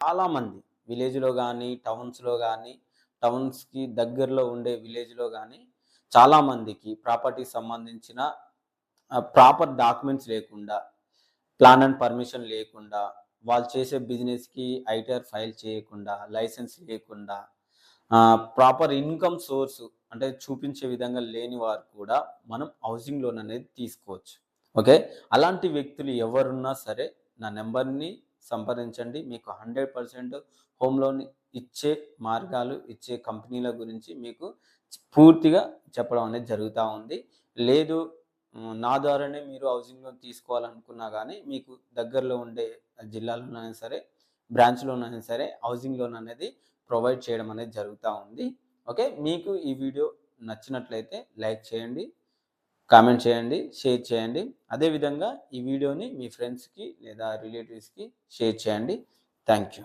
చాలామంది విలేజ్‌లో గానీ, టౌన్స్‌లో గానీ, టౌన్స్‌కి దగ్గరలో ఉండే విలేజ్‌లో గానీ చాలామందికి ప్రాపర్టీకి సంబంధించిన ప్రాపర్ డాక్యుమెంట్స్ లేకుండా, ప్లాన్ అండ్ పర్మిషన్ లేకుండా, వాళ్ళు చేసే బిజినెస్‌కి ఐటీఆర్ ఫైల్ చేయకుండా, లైసెన్స్ లేకుండా, ప్రాపర్ ఇన్‌కమ్ సోర్స్ అంటే చూపించే విధంగా లేని వారు కూడా మనం హౌసింగ్ లోన్ అనేది తీసుకోవచ్చు. ఓకే. అలాంటి వ్యక్తులు ఎవరున్నా సరే నా నంబర్‌ని సంప్రదించండి. మీకు 100% హోమ్ లోన్ ఇచ్చే మార్గాలు, ఇచ్చే కంపెనీల గురించి మీకు పూర్తిగా చెప్పడం అనేది జరుగుతా ఉంది. లేదు నా ద్వారానే మీరు హౌసింగ్ లోన్ తీసుకోవాలనుకున్నా గానీ, మీకు దగ్గరలో ఉండే జిల్లాలోనైనా సరే, బ్రాంచ్‌లోనైనా సరే హౌసింగ్ లోన్ అనేది ప్రొవైడ్ చేయడం అనేది జరుగుతా ఉంది. ఓకే. మీకు ఈ వీడియో నచ్చినట్లయితే లైక్ చేయండి, కామెంట్ చేయండి, షేర్ చేయండి. అదే విధంగా ఈ వీడియోని మీ ఫ్రెండ్స్‌కి లేదా రిలేటివ్స్‌కి షేర్ చేయండి. Thank you.